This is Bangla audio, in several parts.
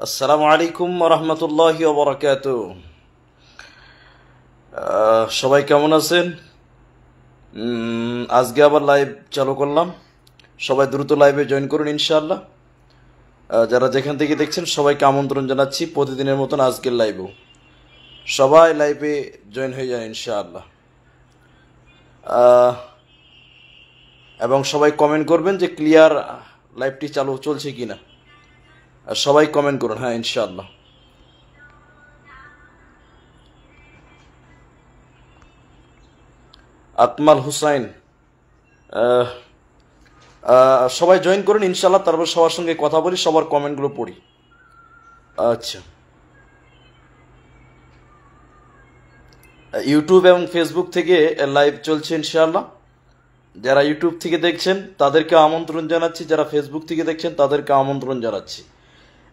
আসসালামু আলাইকুম রহমতুল্লাহি ওয়া বারাকাতুহু। সবাই কেমন আছেন? আজকে আবার লাইভ চালু করলাম। সবাই দ্রুত লাইভে জয়েন করুন ইনশাআল্লাহ। যারা যেখান থেকে দেখছেন সবাইকে আমন্ত্রণ জানাচ্ছি প্রতিদিনের মতন আজকের লাইভেও। সবাই লাইভে জয়েন হয়ে যান ইনশাআল্লাহ। এবং সবাই কমেন্ট করবেন যে ক্লিয়ার লাইভটি চালু চলছে কিনা। আর সবাই কমেন্ট করুন, হ্যাঁ ইনশাআল্লাহ। আকমাল হুসাইন, সবাই জয়েন করুন ইনশাআল্লাহ। তারপর সবার সঙ্গে কথা বলি, সবার কমেন্টগুলো পড়ি। আচ্ছা, ইউটিউব এবং ফেসবুক থেকে লাইভ চলছে ইনশাআল্লাহ। যারা ইউটিউব থেকে দেখছেন তাদেরকে আমন্ত্রণ জানাচ্ছি, যারা ফেসবুক থেকে দেখছেন তাদেরকে আমন্ত্রণ জানাচ্ছি।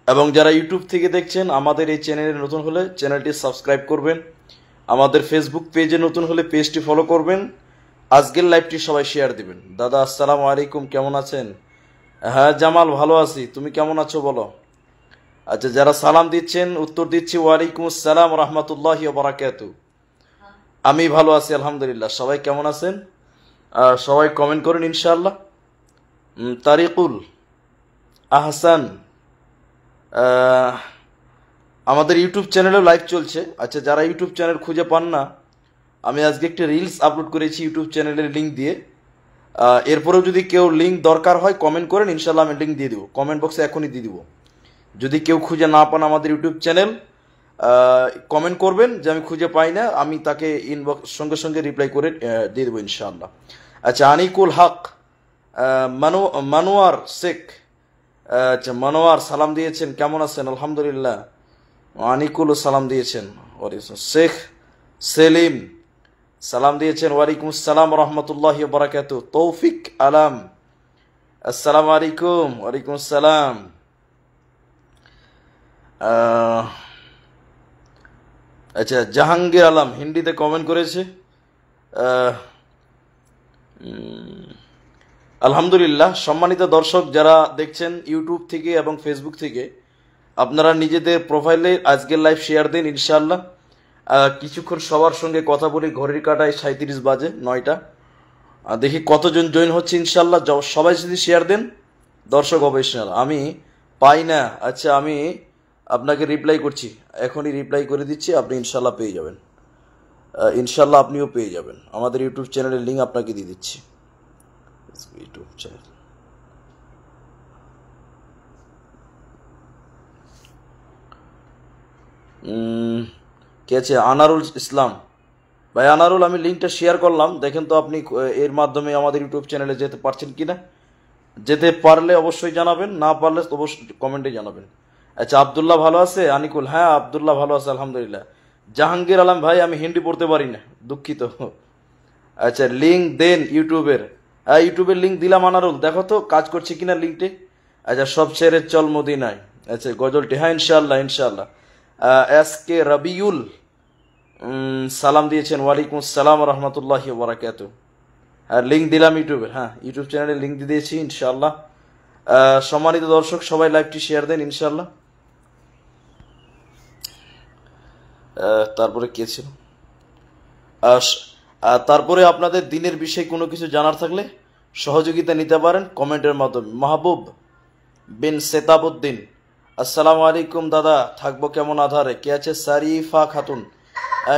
এবং যারা ইউটিউব থেকে দেখছেন আমাদের এই চ্যানেলে নতুন হলে চ্যানেলটি সাবস্ক্রাইব করবেন, আমাদের ফেসবুক পেজে নতুন হলে পেজটি ফলো করবেন, আজকের লাইভটি সবাই শেয়ার দিবেন। দাদা আসসালামু আলাইকুম, কেমন আছেন? হ্যাঁ জামাল, ভালো আছি, তুমি কেমন আছো বলো? আচ্ছা, যারা সালাম দিচ্ছেন উত্তর দিচ্ছি ওয়ালাইকুম আসসালাম রহমতুল্লাহি ওয়া বারাকাতুহু। আমি ভালো আছি আলহামদুলিল্লাহ। সবাই কেমন আছেন? সবাই কমেন্ট করুন ইনশাআল্লাহ। তারিকুল আহসান, আমাদের ইউটিউব চ্যানেলেও লাইভ চলছে। আচ্ছা, যারা ইউটিউব চ্যানেল খুঁজে পান না, আমি আজকে একটা রিলস আপলোড করেছি ইউটিউব চ্যানেলের লিঙ্ক দিয়ে। এরপরেও যদি কেউ লিঙ্ক দরকার হয় কমেন্ট করেন, ইনশাল্লাহ আমি লিঙ্ক দিয়ে দেবো, কমেন্ট বক্সে এখনই দিয়ে দেবো। যদি কেউ খুঁজে না পান আমাদের ইউটিউব চ্যানেল, কমেন্ট করবেন যে আমি খুঁজে পাই না, আমি তাকে ইনবক্স সঙ্গে সঙ্গে রিপ্লাই করে দিয়ে দেবো ইনশাআল্লাহ। আচ্ছা, আনিকুল হক, মানোয়ার শেখ, আচ্ছা মনোয়ার সালাম দিয়েছেন, কেমন আছেন? আলহামদুলিল্লাহ। আনিকুলও সালাম দিয়েছেন। শেখ সেলিম সালাম দিয়েছেন, ওয়ালাইকুম আসসালাম রহমতুল্লাহি ওয়া বারাকাতুহু। তৌফিক আলম, আসসালামু আলাইকুম। ওয়ালাইকুম আসসালাম। আচ্ছা, জাহাঙ্গীর আলম হিন্দিতে কমেন্ট করেছে। আলহামদুলিল্লাহ। সম্মানিত দর্শক যারা দেখছেন ইউটিউব থেকে এবং ফেসবুক থেকে, আপনারা নিজেদের প্রোফাইলে আজকের লাইভ শেয়ার দিন ইনশাআল্লাহ। কিছুক্ষণ সবার সঙ্গে কথা বলি, ঘড়ির কাটায় 37 বাজে 9টা। দেখি কতজন জয়েন হচ্ছে ইনশাআল্লাহ। সবাই যদি শেয়ার দেন দর্শক হবে ইনশাআল্লাহ। আমি পাই না, আচ্ছা আমি আপনাকে রিপ্লাই করছি, এখনই রিপ্লাই করে দিচ্ছি, আপনি ইনশাআল্লাহ পেয়ে যাবেন। ইনশাআল্লাহ আপনিও পেয়ে যাবেন। আমাদের ইউটিউব চ্যানেলের লিঙ্ক আপনাকে দিয়ে দিচ্ছি। ইউটিউব চ্যানেল কে আছে? আনারুল ইসলাম ভাই। আনারুল, আমি লিঙ্কটা শেয়ার করলাম, দেখেন তো আপনি এর মাধ্যমে আমাদের ইউটিউব চ্যানেলে যেতে পারছেন কিনা। যেতে পারলে অবশ্যই জানাবেন, না পারলে অবশ্যই কমেন্টে জানাবেন। আচ্ছা, আবদুল্লাহ ভালো আছে? আনিকুল, হ্যাঁ আবদুল্লাহ ভালো আছে আলহামদুলিল্লাহ। জাহাঙ্গীর আলম ভাই, আমি হিন্দি পড়তে পারি না, দুঃখিত। আচ্ছা, লিঙ্ক দেন ইউটিউবের। ইউটিউবের লিঙ্ক দিলাম আনারুল, দেখো তো কাজ করছে কিনা লিঙ্কটি। আচ্ছা, সব ছেড়ে চল মদিনায়, আচ্ছা গজলটি, হ্যাঁ ইনশাআল্লাহ ইনশাআল্লাহ। এস কে রবিউল সালাম দিয়েছেন, ওয়ালাইকুম আসসালাম রহমতুল্লাহি ওয়া বারাকাতুহু। হ্যাঁ লিঙ্ক দিলাম ইউটিউবের, হ্যাঁ ইউটিউব চ্যানেলে লিঙ্ক দিয়ে দিয়েছি ইনশাআল্লাহ। সম্মানিত দর্শক সবাই লাইভটি শেয়ার দেন ইনশাআল্লাহ। তারপরে কে ছিল? তারপরে আপনাদের দিনের বিষয়ে কোনো কিছু জানার থাকলে সহযোগিতা নিতে পারেন কমেন্টের মাধ্যমে। মাহবুব বিন সেতাবউদ্দিন, আসসালামু আলাইকুম দাদা, থাকবো কেমন আধারে, কে আছে? সারিফা খাতুন,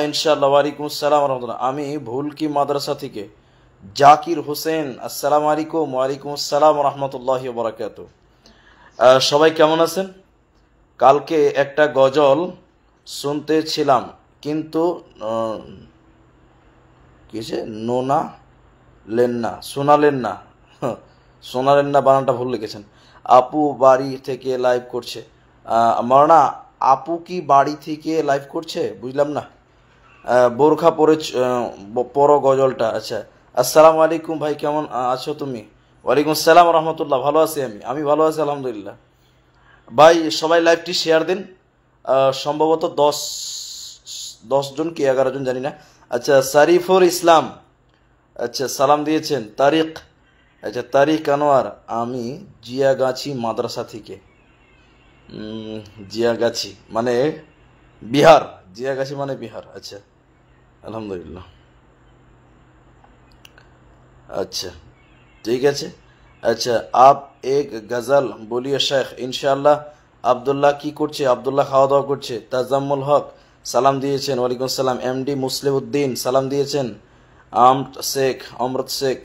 ইনশাআল্লাহ। ওয়ালাইকুম আসসালাম রহমতুল্লাহ। আমি ভুলকি মাদ্রাসা থেকে জাকির হোসেন, আসসালামু আলাইকুম। ওয়ালাইকুম আসসালাম রহমতুল্লাহি ওয়া বারাকাতুহু। সবাই কেমন আছেন? কালকে একটা গজল শুনতেছিলাম কিন্তু কিসে নোনা লেন না, শোনালেন না, শোনালেন না বানানটা ভুল লিখেছেন। আপু বাড়ি থেকে লাইভ করছে, মারানা আপু কি বাড়ি থেকে লাইভ করছে বুঝলাম না। বোরখা পরে পরো গজলটা। আচ্ছা, আসসালামু আলাইকুম ভাই, কেমন আছো তুমি? ওয়ালাইকুম আসসালাম রহমতুল্লাহ, ভালো আছি আমি ভালো আছি আলহামদুলিল্লাহ। ভাই সবাই লাইভটি শেয়ার দিন, সম্ভবত 10 জন কি 11 জন জানি না। আচ্ছা, সারিফুর ইসলাম, আচ্ছা সালাম দিয়েছেন। তারিক, আচ্ছা তারিক আনোয়ার, আমি জিয়াগাছি মাদ্রাসা থেকে। জিয়াগাছি মানে বিহার, জিয়াগাছি মানে বিহার। আচ্ছা, আলহামদুলিল্লাহ। अच्छा ठीक है। अच्छा आप एक गजल बोलिए शेख इंशाल्लाह। আব্দুল্লাহ কি করছে? আব্দুল্লাহ খাওয়া দাওয়া করছে। তাজাম্মুল হক সালাম দিয়েছেন, ওয়ালাইকুম সালাম। এমডি মুসলিউদ্দিন সালাম দিয়েছেন। অমৃত শেখ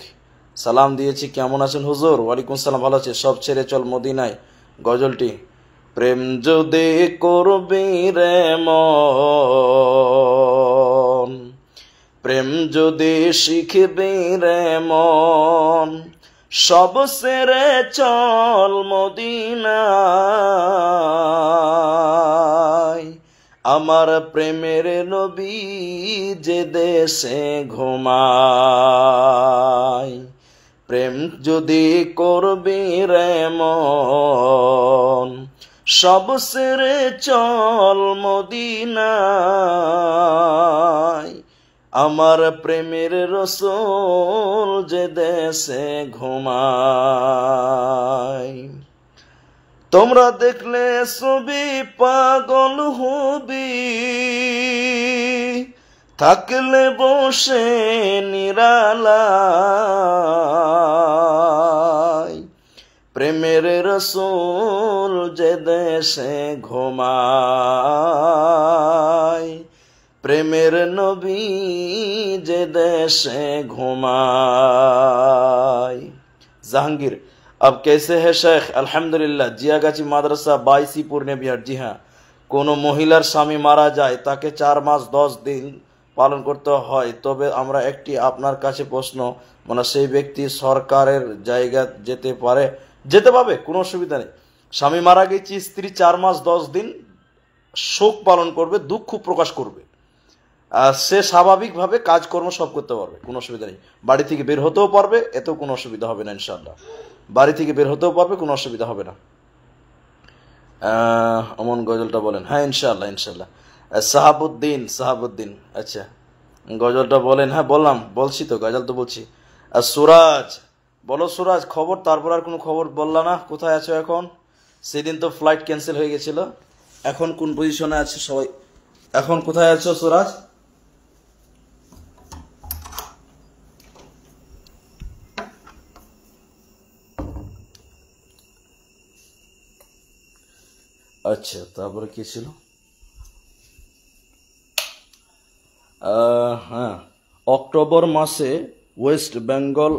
সালাম দিয়েছি, কেমন আছেন হুজুর? ওয়ালাইকুম সালাম, ভালো আছে। সব ছেড়ে চল মদিনায় গজলটি। প্রেম যদি করবি রে মন, প্রেম যদি শিখবি রে মন, সব সেরে চল মদিনায়। আমার প্রেমের নবী যে দেশে ঘুমায়। প্রেম যদি করবি রে মন, সব সেরে চল মদিনায়। আমার প্রেমের রসূল যে দেশে ঘুমায়। তোমরা দেখলে ছবি পাগল হবি, থাকলে বসে নিরালায়। প্রেমের রসূল যে দেশে ঘুমায়, প্রেমের নবী যে দেশে ঘুমায়। জাহাঙ্গীর अब कैसे है शेख? अल्हम्दुलिल्लाह। जियागाची माद्रासा 22 पूर्णे बिहार। जी हाँ, কোনো মহিলার স্বামী মারা যায়, তাকে 4 মাস 10 দিন পালন করতে হয়। তবে আমরা একটি আপনার কাছে প্রশ্ন, মানে সেই ব্যক্তি সরকারের জায়গা যেতে পারে? যেতে পাবে, কোনো অসুবিধা নেই। স্বামী মারা গেছে, স্ত্রী 4 মাস 10 দিন শোক পালন করবে, দুঃখ প্রকাশ করবে, আর সে স্বাভাবিকভাবে কাজকর্ম সব করতে পারবে, কোনো অসুবিধা নেই। বাড়ি থেকে বের হতেও পারবে, এতেও কোনো অসুবিধা হবে না ইনশাআল্লাহ। বাড়ি থেকে বের হতেও পারবে, কোনো অসুবিধা হবে না। অমন গজলটা বলেন। হ্যাঁ ইনশাআল্লাহ ইনশাআল্লাহ। সাহাবুদ্দিন আচ্ছা গজলটা বলেন। হ্যাঁ বলছি তো, গজল তো বলছি। সুরাজ বলো, সুরাজ খবর। তারপর আর কোনো খবর বললা না, কোথায় আছো এখন? সেদিন তো ফ্লাইট ক্যান্সেল হয়ে গেছিল, এখন কোন পজিশনে আছে সবাই? এখন কোথায় আছো সুরাজ? আচ্ছা তারপরে কি ছিল? হ্যাঁ, অক্টোবর মাসে ওয়েস্ট বেঙ্গল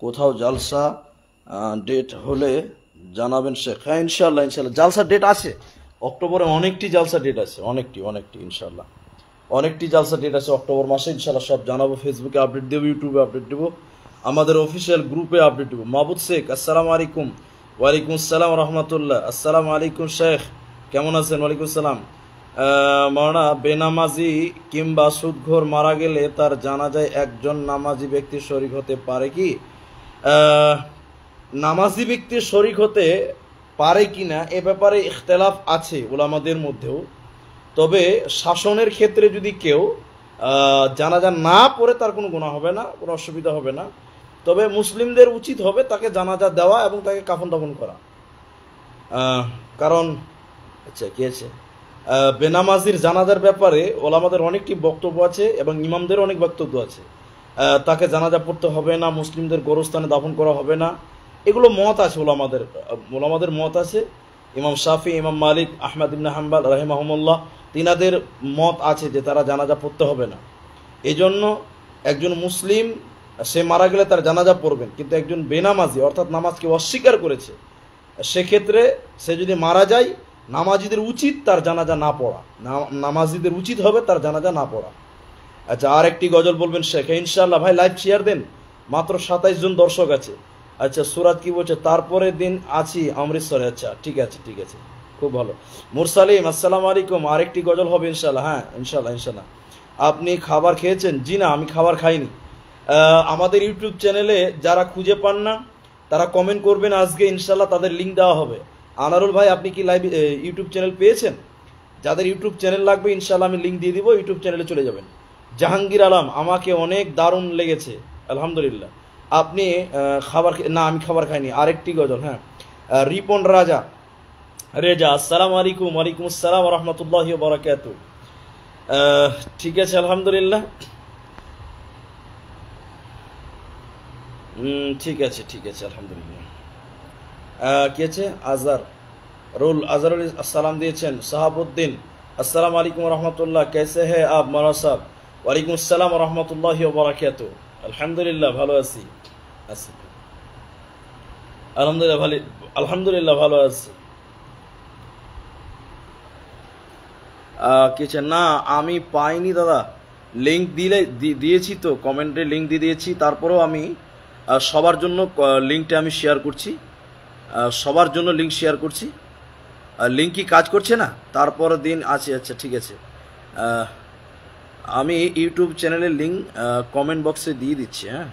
কোথাও জালসা ডেট হলে জানাবেন শেখ। হ্যাঁ ইনশাল্লাহ ইনশাল্লাহ, জালসা ডেট আছে অক্টোবরে, অনেকটি জালসা ডেট আছে, অনেকটি ইনশাল্লাহ, অনেকটি জালসা ডেট আছে অক্টোবর মাসে ইনশাল্লাহ। সব জানাবো, ফেসবুকে আপডেট দেবো, ইউটিউবে আপডেট দেবো, আমাদের অফিসিয়াল গ্রুপে আপডেট দেবো। মাহবুব শেখ আসসালামু আলাইকুম। ওয়ালাইকুম আসসালাম রহমতুল্লাহ। আসসালামু আলাইকুম শেখ, কেমন আছেন? ওয়ালাইকুম সালাম। মাওলানা, বেনামাজি কিংবা সুদঘর মারা গেলে তার জানাজায় একজন নামাজি ব্যক্তি শরীক হতে পারে কি? নামাজি ব্যক্তি শরীক হতে পারে কিনা এ ব্যাপারে ইখতিলাফ আছে উলামাদের মধ্যেও। তবে শাসনের ক্ষেত্রে যদি কেউ জানাজা না পড়ে তার কোনো গুনাহ হবে না, কোনো অসুবিধা হবে না। তবে মুসলিমদের উচিত হবে তাকে জানাজা দেওয়া এবং তাকে কাফন দাফন করা। কারণ আচ্ছা কি আছে, বেনামাজির জানাজার ব্যাপারে ওলামাদের অনেকটি বক্তব্য আছে এবং ইমামদের অনেক বক্তব্য আছে। তাকে জানাজা পড়তে হবে না, মুসলিমদের গোরস্থানে দাফন করা হবে না, এগুলো মত আছে ওলামাদের মত আছে। ইমাম শাফি, ইমাম মালিক, আহমদ ইবনে হাম্বল রাহিমাহুমুল্লাহ, তিনাদের মত আছে যে তারা জানাজা পড়তে হবে না। এই জন্য একজন মুসলিম সে মারা গেলে তার জানাজা পড়বেন, কিন্তু একজন বেনামাজি অর্থাৎ নামাজকে অস্বীকার করেছে, সেক্ষেত্রে সে যদি মারা যায় নামাজিদের উচিত তার জানাজা না পড়া, নামাজিদের উচিত হবে তার জানাজা না পড়া। আচ্ছা আর একটি গজল বলবেন শেখ? ইনশাআল্লাহ। ভাই লাইভ শেয়ার দেন, মাত্র 27 জন দর্শক আছে। আচ্ছা সুরাত কি বলছে? তারপরে দিন আছি অমৃতসরে। আচ্ছা ঠিক আছে খুব ভালো। মুরসালিম আসসালামু আলাইকুম। আরেকটি গজল হবে ইনশাআল্লাহ। হ্যাঁ ইনশাআল্লাহ। আপনি খাবার খেয়েছেন? জি না, আমি খাবার খাইনি। আমাদের ইউটিউব চ্যানেলে যারা খুঁজে পান না তারা কমেন্ট করবেন, আজকে ইনশাআল্লাহ তাদের লিঙ্ক দেওয়া হবে। আনারুল ভাই আপনি কি লাইভ ইউটিউব চ্যানেল পেয়েছেন? যাদের ইউটিউব চ্যানেল লাগবে ইনশাআল্লাহ আমি লিঙ্ক দিয়ে দিব, ইউটিউব চ্যানেলে চলে যাবেন। জাহাঙ্গীর আলম, আমাকে অনেক দারুণ লেগেছে আলহামদুলিল্লাহ। আপনি খাবার না, আমি খাবার খাইনি। আরেকটি গজল, হ্যাঁ রিপন রাজা, রেজা আসসালামু আলাইকুম। ওয়ালাইকুম আসসালাম ওয়া রাহমাতুল্লাহি ওয়া বারাকাতুহু। ঠিক আছে, আলহামদুলিল্লাহ। ঠিক আছে, ঠিক আছে, আলহামদুলিল্লাহ। কি আছে? আজহারুল আসসালাম দিয়েছেন। সাহাবুদ্দিন আসসালামু আলাইকুম ওয়া রাহমাতুল্লাহ, कैसे हैं आप मौलाना साहब? ওয়ালাইকুম আসসালাম ওয়া রাহমাতুল্লাহি ওয়া বারাকাতুহু। আলহামদুলিল্লাহ ভালো আছি। আলহামদুলিল্লাহ ভালো, আলহামদুলিল্লাহ ভালো আছি। কিছু না, আমি পাইনি দাদা। লিঙ্ক দিয়েছি তো, কমেন্টে লিঙ্ক দিয়ে দিয়েছি। তারপরেও আমি সবার জন্য লিঙ্কটা আমি শেয়ার করছি, সবার জন্য লিঙ্ক শেয়ার করছি। লিঙ্ক কি কাজ করছে না? তারপরের দিন আছে। আচ্ছা ঠিক আছে, আমি ইউটিউব চ্যানেলের লিঙ্ক কমেন্ট বক্সে দিয়ে দিচ্ছি। হ্যাঁ,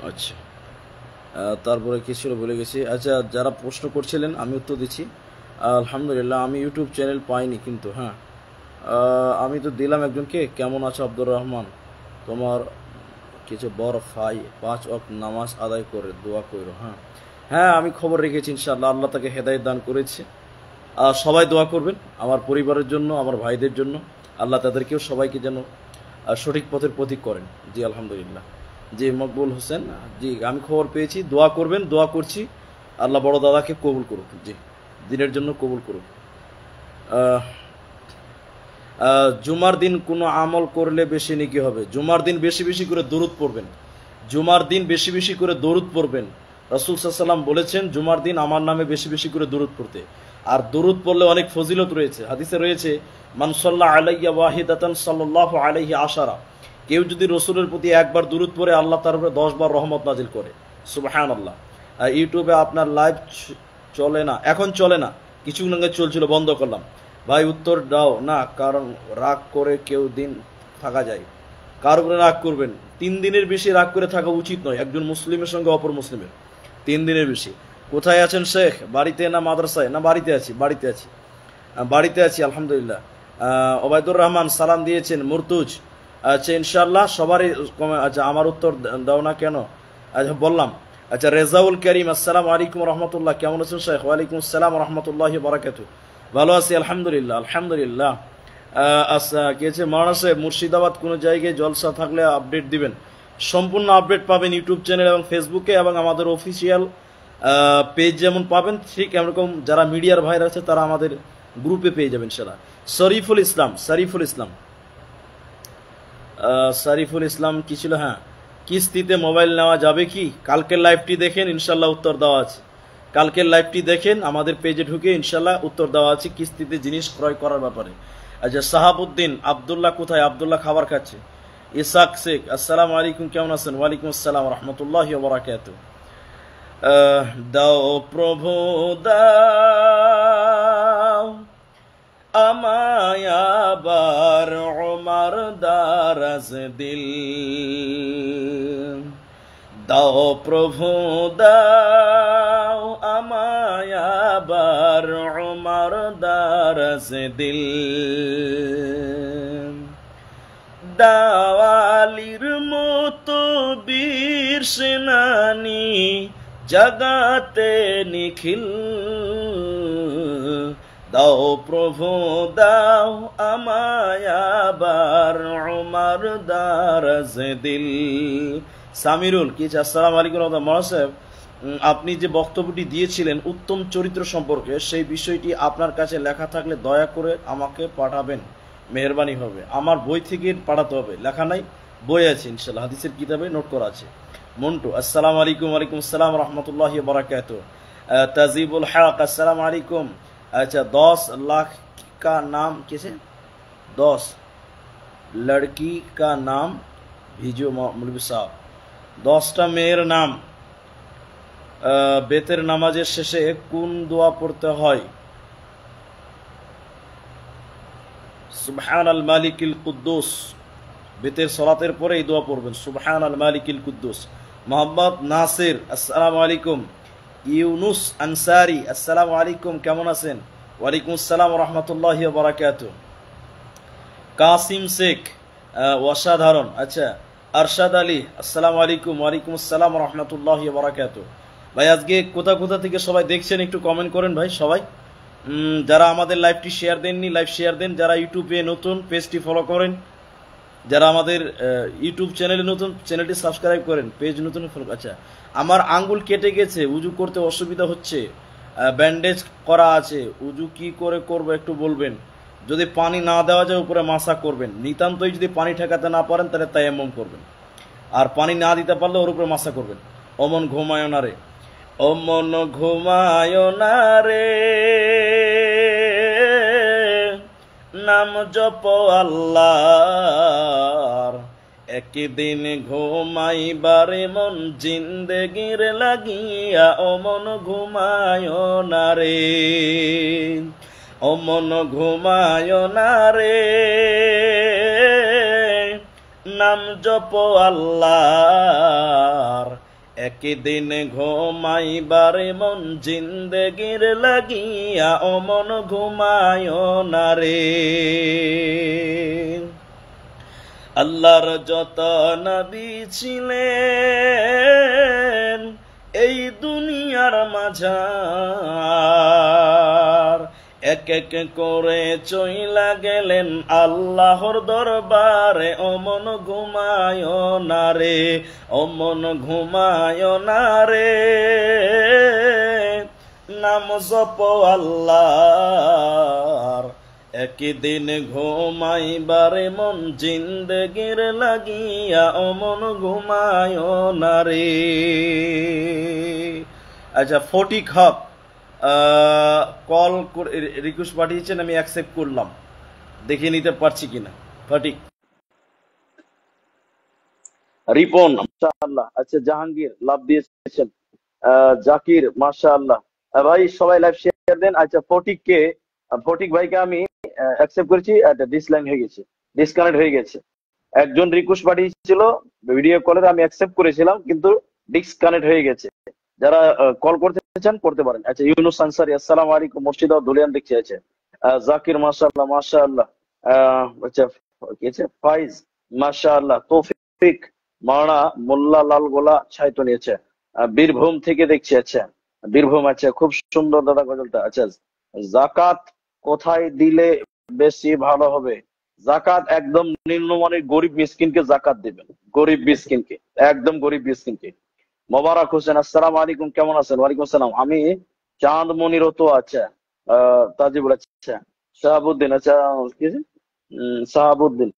আচ্ছা। তারপরে কি ছিল বলে গেছি। আচ্ছা, যারা প্রশ্ন করছিলেন আমি উত্তর দিচ্ছি। আলহামদুলিল্লাহ, আমি ইউটিউব চ্যানেল পাইনি কিন্তু। হ্যাঁ, আমি তো দিলাম একজনকে। কেমন আছো আব্দুর রহমান? তোমার কিছু বড় 5 ওয়াক্ত নামাজ আদায় করে দোয়া করো। হ্যাঁ হ্যাঁ, আমি খবর রেখেছি ইনশাআল্লাহ। আল্লাহ তাকে হেদায়েত দান করেছে। সবাই দোয়া করবেন আমার পরিবারের জন্য, আমার ভাইদের জন্য। আল্লাহ তাদেরকেও সবাইকে যেন সঠিক পথের প্রতীক করেন। জি আলহামদুলিল্লাহ। জি মকবুল হোসেন, জি আমি খবর পেয়েছি। দোয়া করবেন, দোয়া করছি। আল্লাহ বড় দাদাকে কবুল করুক, জি দিনের জন্য কবুল করুক। জুমার দিন কোনো আমল করলে বেশি নেকি হবে? জুমার দিন বেশি বেশি করে দরুদ পড়বেন। জুমার দিন বেশি বেশি করে দরুদ পড়বেন। রাসূল সাল্লাল্লাহু আলাইহি ওয়াসাল্লাম বলেছেন জুমার দিন আমার নামে বেশি বেশি করে দরুদ পড়তে। আর দরুদ পড়লে অনেক ফজিলত রয়েছে। হাদিসে রয়েছে মান সাল্লা আলাইয়া ওয়াহিদাতান সাল্লাল্লাহু আলাইহি আশারা। কেউ যদি রসুলের প্রতি একবার দরুদ পড়ে আল্লাহ তার উপরে 10 বার রহমত নাজিল করে। সুবহানাল্লাহ। ইউটিউবে আপনার লাইভ চলে না, এখন চলে না, কিছুক্ষণ আগে চলছিল, বন্ধ করলাম। ভাই উত্তর দাও না, কারণ রাগ করে কেউ দিন থাকা যায়। কার উপরে রাগ করবেন? 3 দিনের বেশি রাগ করে থাকা উচিত নয় একজন মুসলিমের সঙ্গে অপর মুসলিমের। 3 দিনের বেশি। কোথায় আছেন শেখ? বাড়িতে না মাদ্রাসায়? না বাড়িতে আছি, বাড়িতে আছি, বাড়িতে আছি আলহামদুলিল্লাহ। ওবায়দুর রহমান সালাম দিয়েছেন। মুরতুজ, আচ্ছা ইনশাআল্লাহ সবারই। আচ্ছা আমার উত্তর দাও না কেন? আচ্ছা বললাম। আচ্ছা রেজাউল করিম আসসালামু আলাইকুম রহমতুল্লাহ, কেমন আছেন শেখ? ওয়ালাইকুম আসসালাম রহমতুল্লাহি বারাকাতুহু। ভালো আছি আলহামদুলিল্লাহ, আলহামদুলিল্লাহ। আচ্ছা কি আছে মৌলানা সাহেব, মুর্শিদাবাদ কোনো জায়গায় জলসা থাকলে আপডেট দিবেন। সম্পূর্ণ আপডেট পাবেন ইউটিউব চ্যানেল এবং ফেসবুকে, এবং আমাদের অফিসিয়াল পেজ যেমন পাবেন, ঠিক এরকম যারা মিডিয়ার ভাইরা আছে তারা আমাদের গ্রুপে পেয়ে যাবেন ইনশাআল্লাহ। শরীফুল ইসলাম, শরীফুল ইসলাম, শরীফুল ইসলাম কি ছিল? হ্যাঁ, কিস্তিতে মোবাইল নেওয়া যাবে কি? কালকের লাইভটি দেখেন, ইনশাল্লাহ উত্তর দেওয়া আছে। কালকের লাইভটি দেখেন, আমাদের পেজে ঢুকে ইনশাল্লাহ উত্তর দেওয়া আছে কিস্তিতে জিনিস ক্রয় করার ব্যাপারে। আচ্ছা সাহাবুদ্দিন, আবদুল্লাহ কোথায়? আবদুল্লাহ খাবার খাচ্ছে। ইসাক শেখ আসসালামু আলাইকুম, কেমন আছেন? ওয়ালাইকুম আসসালাম রহমতুল্লাহি ওয়া বারাকাতুহু। দাও প্রভু দাও আমায় আবার ওমর দারাজ দিল। দাও প্রভু দাও আমায় আবার ওমর দারাজ দিল। দাওয়ালির মতো বীর সেনানি জগাতে নিখিল। দাও প্রভু দাও আমায় আবার ওমর দারাজ দিল। সামিরুল কি? আসসালামু আলাইকুম মৌলানা সাহেব, আপনি যে বক্তব্যটি দিয়েছিলেন উত্তম চরিত্র সম্পর্কে, সেই বিষয়টি আপনার কাছে লেখা থাকলে দয়া করে আমাকে পাঠাবেন, মেহেরবানি হবে। আমার বই থেকে পাঠাতে হবে, লেখা নাই, বই আছে ইনশাআল্লাহ, হাদিসের কিতাবে নোট করা আছে। মন্টু আসসালামু আলাইকুম। ওয়ালাইকুম আসসালাম রহমতুল্লাহি ওয়া বারাকাতুহু। তাজিবুল হক আসসালামু আলাইকুম। अच्छा 10 लाख का नाम कैसे? 10 लड़की का नाम ভিজো মৌলভী সাহেব। 10টা মেয়ের নাম বেতের নামাজের শেষে কোন দোয়া পড়তে হয়? সুবহানাল মালিকিল কুদ্দুস। বেতের সালাতের পরে এই দোয়া পড়বেন, সুবহানাল মালিকিল কুদ্দুস। মোহাম্মদ নাসির আসসালামু আলাইকুম। ইউনুস আনসারি, আসসালামু আলাইকুম, কেমন আছেন? ওয়ালাইকুম আসসালাম রহমতুল্লাহ বারাকাত। কাসিম শেখ, অসাধারণ। আচ্ছা, আরশাদ আলী, আসসালামু আলাইকুম। ওয়ালাইকুম আসসালাম রহমতুল্লাহ বারাকাত। ভাই আজকে কোথা কোথা থেকে সবাই দেখছেন একটু কমেন্ট করেন ভাই সবাই। যারা আমাদের লাইভটি শেয়ার দেননি লাইভ শেয়ার দেন, যারা ইউটিউবে নতুন পেজটি ফলো করেন, যারা আমাদের ইউটিউব চ্যানেলে নতুন চ্যানেলটি সাবস্ক্রাইব করেন, পেজ নতুন ফলো। আচ্ছা, আমার আঙ্গুল কেটে গেছে, উজু করতে অসুবিধা হচ্ছে, ব্যান্ডেজ করা আছে, উজু কি করে করবো একটু বলবেন। যদি পানি না দেওয়া যায় উপরে মাসা করবেন, নিতান্তই যদি পানি ঠেকাতে না পারেন তাহলে তায়াম্মুম করবেন, আর পানি না দিতে পারলে ওর উপরে মাসা করবেন। অমন ঘুমায় না রে, অমন ঘুমায় না রে, নাম জপ আল্লাহর, একদিন ঘুমাইবারে মন জিন্দেগির লাগিয়া, অমন ঘুমায় না রে, অমন ঘুমায় না রে, নাম জপ আল্লাহর, একদিন ঘুমাইবারে মন জিন্দেগির লাগিয়া, অমন ঘুমায় না রে। আল্লাহর যত নবী ছিলেন এই দুনিয়ার মাঝার, এক এক করে চইলা গেলেন আল্লাহর দরবারে, অমন ঘুমায় না রে, অমন ঘুমায় না রে, নাম জপ আল্লাহর, একদিন ঘুমাইবারে মন জিন্দেগির লাগিয়া, অমন ঘুমায় না রে। আচ্ছা, ফটিক হক কল রিকোয়েস্ট পাঠিয়েছেন, আমি অ্যাকসেপ্ট করলাম, দেখে নিতে পারছি কিনা। ফটিক, রিপন মাশাআল্লাহ, আচ্ছা জাহাঙ্গীর লাভ দিয়েছেন, জাকির মাশাআল্লাহ। ভাই সবাই লাইভ শেয়ার দেন। আচ্ছা, ফটিক ভাইকে আমি অ্যাকসেপ্ট করেছি, ডিসলাইন হয়ে গেছে, ডিসকানেক্ট হয়ে গেছে। একজন রিকোয়েস্ট পাঠিয়েছিল ভিডিও কলের, আমি অ্যাকসেপ্ট করেছিলাম কিন্তু ডিসকানেক্ট হয়ে গেছে। যারা কল করতে চান করতে পারেন। আচ্ছা, ইউনুস আনসারি, আসসালামু আলাইকুম, মসজিদ ধুলিয়ান দেখছি। আছে জাকির মাশাআল্লাহ মাশাআল্লাহ। আচ্ছা, কি আছে ফাইজ মাশাআল্লাহ, তৌফিক মাওলানা মোল্লা লাল গোলা ছাইতো নিয়েছে, বীরভূম থেকে দেখছি। আচ্ছা, বীরভূম, আচ্ছা খুব সুন্দর দাদা গজলটা। আচ্ছা, জাকাত কোথায় দিলে বেশি ভালো হবে? জাকাত একদম নিম্নমানের গরিব মিসকিনকে জাকাত দিবেন, গরিব মিসকিনকে, একদম গরিব মিসকিনকে। মোবারক হোসেন, আসসালামু আলাইকুম, কেমন আছেন? ওয়ালাইকুম আসসালাম, আমি চাঁদমণি রতো। আচ্ছা, তাজিবুল, আচ্ছা শাহাবুদ্দিন, আচ্ছা কি আছে? শাহাবুদ্দিন,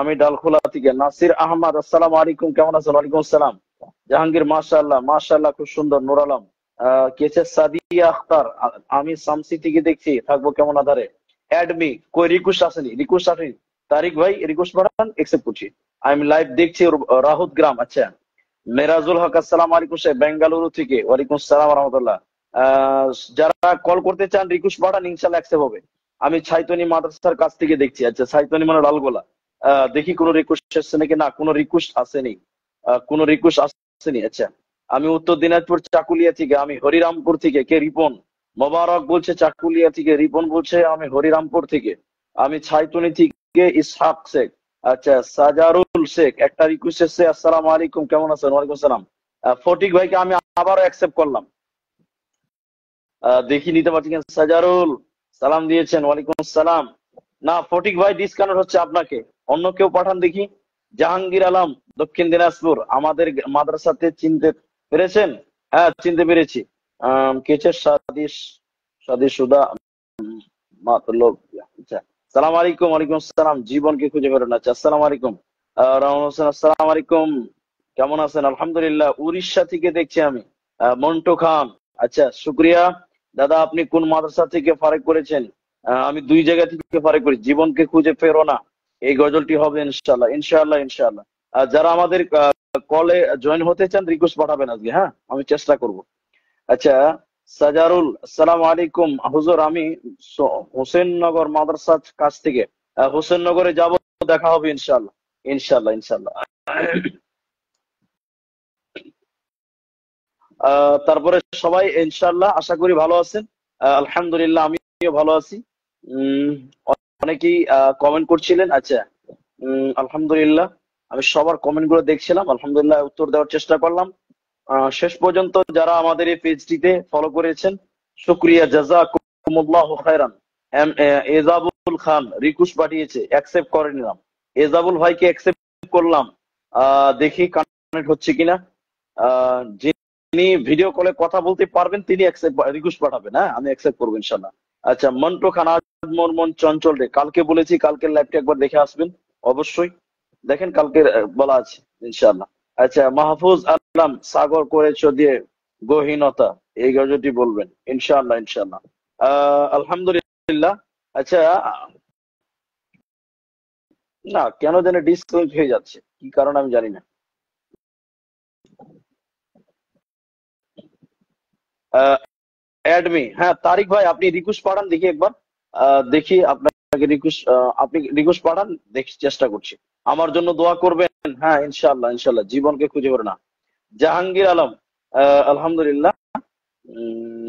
আমি ডালখোলা থেকে। নাসির আহমদ, আসসালামু আলাইকুম, কেমন আছেন? ওয়ালাইকুম আসসালাম। জাহাঙ্গীর মাশাআল্লাহ মাশাআল্লাহ, খুব সুন্দর। নূর আলম, কেছে সাদিয়া আখতার, আমি সামসি থেকে দেখছি, থাকবো কেমন আধারে। অ্যাডমি, কই রিকোয়েস্ট আসেনি? রিকোয়েস্ট আসেনি। তারিক ভাই রিকোয়েস্ট পাঠান, একসেপ্ট করছি। আমি লাইভ দেখছি, রাহুত গ্রাম। আচ্ছা, মেরাজুল হক, আসসালামু আলাইকুম, সে বেঙ্গালুরু থেকে। ওয়ালাইকুম আসসালাম রহমতুল্লাহ। যারা কল করতে চান রিকোয়েস্ট পাঠান, ইনশাল্লাহ অ্যাকসেপ্ট হবে। আমি ছাইতনি মাদ্রাসার কাছ থেকে দেখছি। আচ্ছা, ছাইতনি মানে লালগোলা। দেখি কোনো রিকোয়েস্ট আসছে নাকি। না, কোনো রিকোয়েস্ট আসেনি, কোনো রিকোয়েস্ট আসেনি। আচ্ছা, আমি উত্তর দিনাজপুর চাকুলিয়া থেকে। আমি হরিরামপুর থেকে। কে? রিপন মোবারক বলছে চাকুলিয়া থেকে। রিপন বলছে আমি হরিরামপুর থেকে। আমি ছাইতনি থেকে ইসহাক শেখ। আচ্ছা, সাজারুল শেখ, একটা রিকোয়েস্ট এসছে, আসসালামু আলাইকুম, কেমন আছেন? ওয়ালাইকুম সালাম। ফটিক ভাইকে আমি আবারও অ্যাকসেপ্ট করলাম, দেখি নিতে পারছি কিনা। সাজারুল সালাম দিয়েছেন, ওয়ালাইকুম আসসালাম। না, ফটিক ভাই ডিসকানেক্ট হচ্ছে, আপনাকে অন্য কেউ পাঠান দেখি। জাহাঙ্গীর আলম, দক্ষিণ দিনাজপুর, আমাদের মাদ্রাসাতে চিনতে পেরেছেন? হ্যাঁ, চিনতে পেরেছি। কেছে সাদিস, সুদা মাতলব। আচ্ছা, সালাম আলাইকুম। ওয়ালাইকুম আসসালাম। জীবনকে খুঁজে বেরোন। আচ্ছা, আসসালামু আলাইকুম। রহমান হোসেন, আসসালামু আলাইকুম, কেমন আছেন? আলহামদুলিল্লাহ, উড়িষ্যা থেকে দেখছি আমি। মন্টু খান, আচ্ছা শুক্রিয়া। দাদা, আপনি কোন মাদ্রাসা থেকে ফারেক করেছেন? আমি দুই জায়গা থেকে ফারেক করি। জীবনকে খুঁজে ফেরো না, এই গজলটি হবে ইনশাল্লাহ ইনশাল্লাহ ইনশাল্লাহ। যারা আমাদের কলে জয়েন হতে চান রিকোয়েস্ট পাঠাবেন আজকে, হ্যাঁ আমি চেষ্টা করব। আচ্ছা, সাজারুল, আসসালামু আলাইকুম হুজুর, আমি হোসেননগর মাদ্রাসার কাছ থেকে। হোসেননগরে যাব, দেখা হবে ইনশাল্লাহ ইনশাল্লাহ ইনশাল্লাহ। তারপরে সবাই ইনশাআল্লাহ আশা করি ভালো আছেন। আলহামদুলিল্লাহ আমিও ভালো আছি। উম, অনেকেই কমেন্ট করছিলেন। আচ্ছা, আলহামদুলিল্লাহ আমি সবার কমেন্ট গুলো দেখছিলাম, আলহামদুলিল্লাহ উত্তর দেওয়ার চেষ্টা করলাম। শেষ পর্যন্ত যারা আমাদের এই পেজটিতে ফলো করেছেন, শুক্রিয়া, জাযাকুমুল্লাহু খায়রান। এজাবুল খান রিকোয়েস্ট পাঠিয়েছে, অ্যাকসেপ্ট করে নিলাম। এজাবুল ভাইকে অ্যাকসেপ্ট করলাম। দেখি কানেক্ট হচ্ছে কিনা। যিনি ভিডিও কলে কথা বলতে পারবেন তিনি রিকোয়েস্ট পাঠাবেন, হ্যাঁ আমি অ্যাকসেপ্ট করবো ইনশাল্লাহ। আচ্ছা, মন্টু খান, আজ মোর মন চঞ্চল রে, কালকে বলেছি কালকের লাইভটা একবার দেখে আসবেন অবশ্যই। দেখেন কালকে বলা আছে ইনশাল্লাহ। আচ্ছা, মাহফুজ আলম, সাগর করেছ দিয়ে গহীনতা, এই গজলটি বলবেন ইনশাআল্লাহ ইনশাআল্লাহ। আলহামদুলিল্লাহ। আচ্ছা, না কেন যেন ডিসকানেক্ট হয়ে যাচ্ছে, কি কারণ আমি জানি না। অ্যাডমি, হ্যাঁ তারিক ভাই আপনি রিকোয়েস্ট পাঠান দেখি একবার। দেখি আপনাকে রিকোয়েস্ট, আপনি রিকোয়েস্ট পাঠান, দেখি চেষ্টা করছি। আমার জন্য দোয়া করবেন, হ্যাঁ ইনশাআল্লাহ ইনশাআল্লাহ, জীবনকে খুঁজে পাবে না। জাহাঙ্গীর আলম, আলহামদুলিল্লাহ। উম,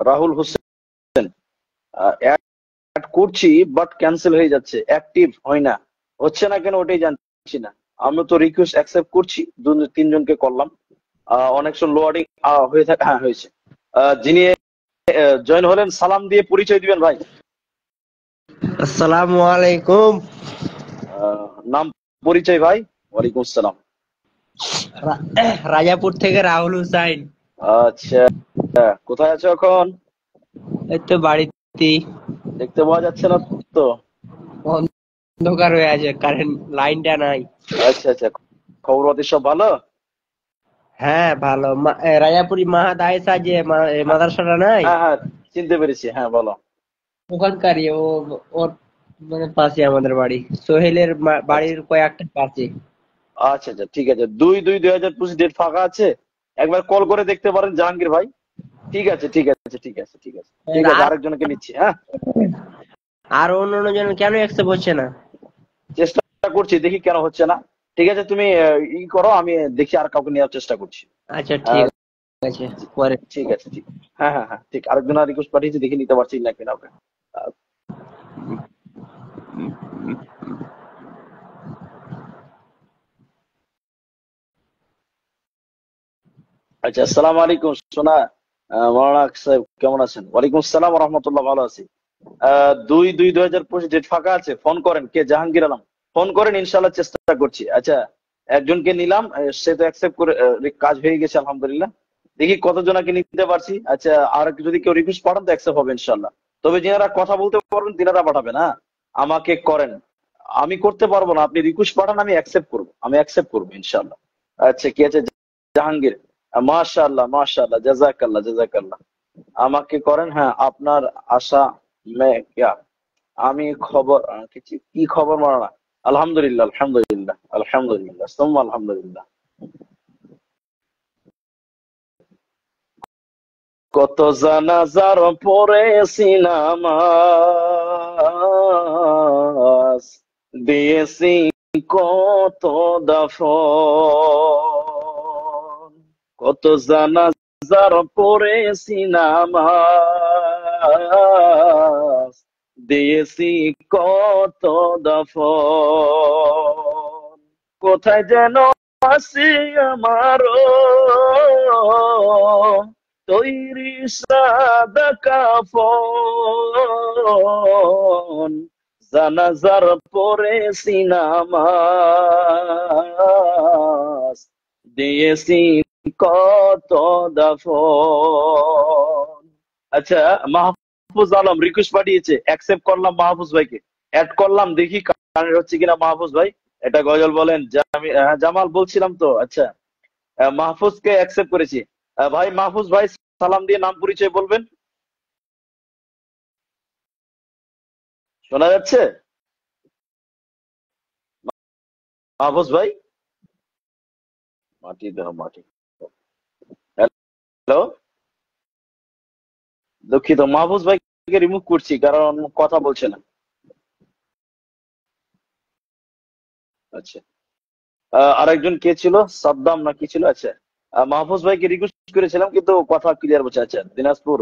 রাহুল হোসেন, অ্যাড করছি বাট ক্যান্সেল হয়ে যাচ্ছে, অ্যাক্টিভ হয় না, হচ্ছে না কেন ওটাই জানছি না। আমি তো রিকোয়েস্ট অ্যাকসেপ্ট করছি, তিনজনকে করলাম। অনেক সময় লোডিং হয়ে থাকে, হ্যাঁ হয়েছে। যিনি জয়েন হলেন সালাম দিয়ে পরিচয় দিবেন ভাই। আসসালামু আলাইকুম। নাম পরিচয় ভাই। ওয়ালাইকুম আসসালাম। রাজাপুর থেকে রাহুল হুসাইন। আচ্ছা, কোথায় আছো এখন? এই তো বাড়িতে। দেখতে পাওয়া যাচ্ছে না তো। অন্ধকার হয়ে আছে, কারেন্ট লাইনটা নাই। আচ্ছা আচ্ছা, খবর পাতি সব ভালো? হ্যাঁ ভালো। রাজাপুরি মাহাদ আয়েশা যে হ্যাঁ মাদ্রাসাটা নাই, হ্যাঁ হ্যাঁ, চিনতে পেরেছি, হ্যাঁ বলো। ওখানকারই ও। ওর মানে পাশে আমাদের বাড়ি, সোহেলের আচ্ছা বাড়ির কয়েকটা পাশে। আচ্ছা আচ্ছা, ঠিক আছে। 2/2/2025 ডেট ফাঁকা আছে, একবার কল করে দেখতে পারেন জাহাঙ্গীর ভাই। ঠিক আছে ঠিক আছে ঠিক আছে ঠিক আছে ঠিক আছে, আর আরেকজনকে নিচ্ছি, হ্যাঁ। আর অন্য অন্য জন কেন অ্যাকসেপ্ট হচ্ছে না? চেষ্টা করছি, দেখি কেন হচ্ছে না। ঠিক আছে, তুমি করো, আমি দেখি আর কাউকে নেওয়ার চেষ্টা করছি। আচ্ছা ঠিক আছে, পরে। ঠিক আছে ঠিক, হ্যাঁ হ্যাঁ হ্যাঁ ঠিক, আরেকজন রিকোয়েস্ট পাঠিয়েছি, দেখি নিতে পারছি না কিনা ওকে। আহ, আচ্ছা, আসসালামু আলাইকুম সোনা। মৌলানা সাহেব কেমন আছেন? ওয়ালাইকুম আসসালাম রহমতুল্লাহ, ভালো আছি। 2/2/2025 ডেট ফাঁকা আছে, ফোন করেন। কে? জাহাঙ্গীর আলম, ফোন করেন, ইনশাল্লাহ চেষ্টা করছি। আচ্ছা, একজনকে নিলাম, সে তো অ্যাকসেপ্ট করে, কাজ হয়ে গেছে আলহামদুলিল্লাহ। দেখি কতজনকে নিতে পারছি। আচ্ছা, আর যদি কেউ রিকোয়েস্ট পাঠান তো অ্যাকসেপ্ট হবে ইনশাল্লাহ। তবে যারা কথা বলতে পারবেন তিনারা পাঠাবেন, হ্যাঁ আমাকে করেন। আমি করতে পারবো না, আপনি রিকোয়েস্ট পাঠান, আমি অ্যাকসেপ্ট করবো ইনশাল্লাহ। আচ্ছা, কি আছে? জাহাঙ্গীর, মাশাআল্লাহ মাশাআল্লাহ, জাযাকাল্লাহ জাযাকাল্লাহ। আমাকে করেন, হ্যাঁ আপনার আশা মে ক্যা, আমি খবর কি খবর মানা। আলহামদুলিল্লাহ আলহামদুলিল্লাহ আলহামদুলিল্লাহ সুম্মা আলহামদুলিল্লাহ। কত জানাজার পড়েছি নামাজ, দিয়েছি কত দাফন। কত জানাজার পড়েছি নামাজ, দিয়েছি কত দাফন। কোথায় যেন আসি আমারও তৈরি সাদা কাফন, জানাজার পড়েছি নামাজ, দিয়েছি কত দাফন। আচ্ছা, মাহফুজ আলম রিকোয়েস্ট পাঠিয়েছে, অ্যাকসেপ্ট করলাম মাহফুজ ভাইকে, অ্যাড করলাম, দেখি কানেক্ট হচ্ছে কিনা মাহফুজ ভাই। এটা গজল বলেন, জামাল বলছিলাম তো। আচ্ছা, মাহফুজকে অ্যাকসেপ্ট করেছি। ভাই মাহফুজ ভাই, সালাম দিয়ে নাম পরিচয় বলবেন, শোনা যাচ্ছে? মাহফুজ ভাই, মাটি দেহ মাটি। হ্যালো, দুঃখিত, মাহফুজ ভাইকে রিমুভ করছি কারণ কথা বলছে না। আচ্ছা, আরেকজন কে ছিল, সাদ্দাম না কি ছিল? আচ্ছা, মাহফুজ ভাইকে রিকোয়েস্ট করেছিলাম কিন্তু কথা ক্লিয়ার বলছে। আচ্ছা, দিনাজপুর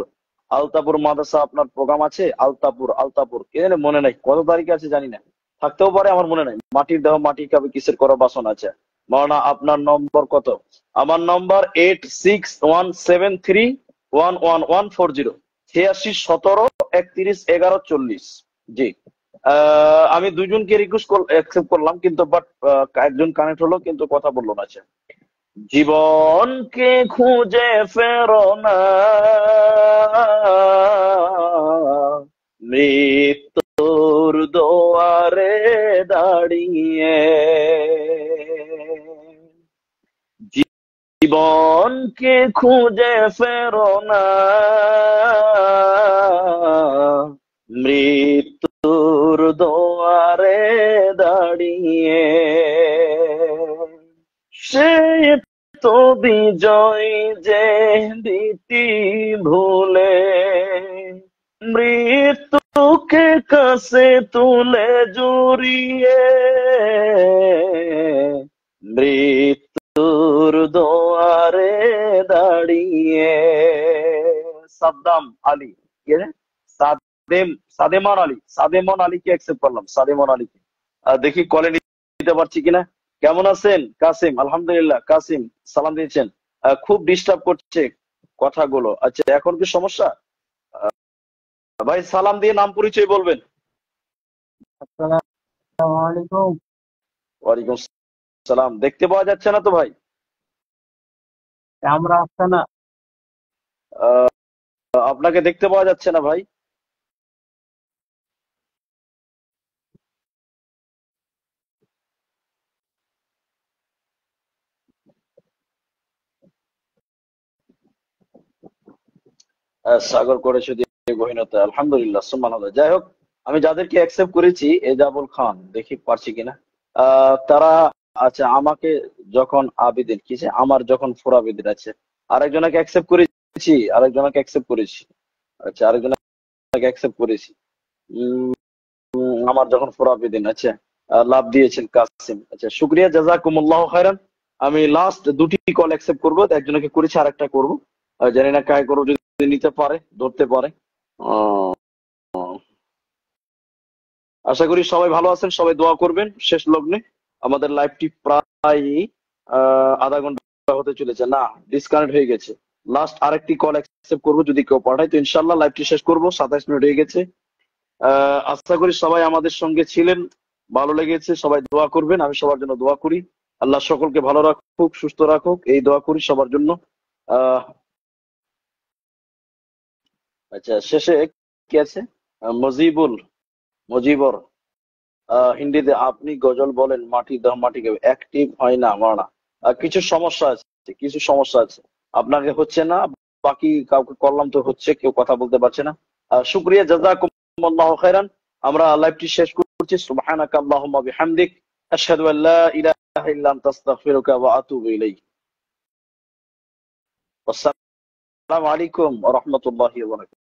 আলতাপুর মাদ্রাসা আপনার প্রোগ্রাম আছে। আলতাপুর, আলতাপুর কে জানে, মনে নাই কত তারিখে আছে জানি না, থাকতেও পারে, আমার মনে নাই। মাটির দেহ মাটি খাবে কিসের করো বাসন। আছে মাওলানা, আপনার নম্বর কত? আমার নম্বর 8617311140, 8617311140। জি, আমি দুজনকে রিকোয়েস্ট অ্যাকসেপ্ট করলাম কিন্তু বাট একজন কানেক্ট হলো কিন্তু কথা বললো না। আচ্ছা, জীবনকে খুঁজে ফেরো না, মৃত্যুর দোয়ারে দাঁড়িয়ে, জীবনকে খুঁজে ফেরো না, মৃত্যুর দোয়ারে দাঁড়িয়ে, সে তো বিজয় যে দিতি ভুলে, মৃত্যুকে কাছে তুলে জড়িয়ে, মৃত্যুর দোয়ারে দাঁড়িয়ে। সাদ্দাম আলী, কে রে? সাদেমান আলী, সাদেমান আলীকে অ্যাকসেপ্ট করলাম, সাদেমান আলীকে। দেখি কলে নিতে পারছি কিনা। কেমন আছেন কাসিম? আলহামদুলিল্লাহ। কাসিম সালাম দিয়েছেন। খুব ডিস্টার্ব করছে কথাগুলো। আচ্ছা, এখন কি সমস্যা? ভাই সালাম দিয়ে নাম পরিচয় বলবেন। আসসালামু আলাইকুম। ওয়ালাইকুম সালাম। দেখতে পাওয়া যাচ্ছে না তো ভাই? আমরা আসছে না। আহ, আপনাকে দেখতে পাওয়া যাচ্ছে না ভাই। সাগর করেছে দিয়ে গহীনতা, আলহামদুলিল্লাহ সুবহানাল্লাহ। যাই হোক, আমি যাদেরকে অ্যাকসেপ্ট করেছি, এজাবুল খান, দেখি পারছি কিনা। তারা, আচ্ছা, আমাকে যখন আবিদিন কি যে, আমার যখন ফোরাবিদিন আছে, আরেকজনকে অ্যাকসেপ্ট করেছি, আরেকজনকে অ্যাকসেপ্ট করেছি। আচ্ছা, আরেকজনকে অ্যাকসেপ্ট করেছি। উম, আমার যখন ফোরাবিদিন, আচ্ছা, লাভ দিয়েছেন কাসিম। আচ্ছা, শুক্রিয়া, জাযাকুমুল্লাহ খাইরান। আমি লাস্ট দুটি কল অ্যাকসেপ্ট করবো, একজনকে করেছি, আরেকটা করবো। জানি না কায় করবো, যদি নিতে পারে, ধরতে পারে। আহ, আশা করি সবাই ভালো আছেন, সবাই দোয়া করবেন। শেষ লগ্নে আমাদের লাইভটি প্রায় আধা ঘন্টা হতে চলেছে, না ডিসকানেক্ট হয়ে গেছে। লাস্ট আরেকটি কল অ্যাকসেপ্ট করবো, যদি কেউ পাঠায় তো ইনশাল্লাহ লাইভটি শেষ করবো। 27 মিনিট হয়ে গেছে। আশা করি সবাই আমাদের সঙ্গে ছিলেন, ভালো লেগেছে। সবাই দোয়া করবেন, আমি সবার জন্য দোয়া করি। আল্লাহ সকলকে ভালো রাখুক, সুস্থ রাখুক, এই দোয়া করি সবার জন্য। আহ আচ্ছা, শেষে কি আছে? মজিবুল, মজিবর, হিন্দিতে আপনি গজল বলেন, মাটি দাও মাটি খাবে, অ্যাক্টিভ হয় না মানা। কিছু সমস্যা আছে, কিছু সমস্যা আছে। আপনাকে হচ্ছে না, বাকি কাউকে করলাম তো হচ্ছে, কেউ কথা বলতে পারছে না। শুক্রিয়া, জাযাকুমুল্লাহু খাইরান। আমরা লাইভটি শেষ করছি। সুবহানাকা আল্লাহুম্মা বিহামদিক, আশহাদু আল্লা ইলাহা ইল্লা আনতা, আস্তাগফিরুকা ওয়া আতুবু ইলাইক। আসসালামু আলাইকুম ওয়া রাহমাতুল্লাহি ওয়া বারাকাতুহু।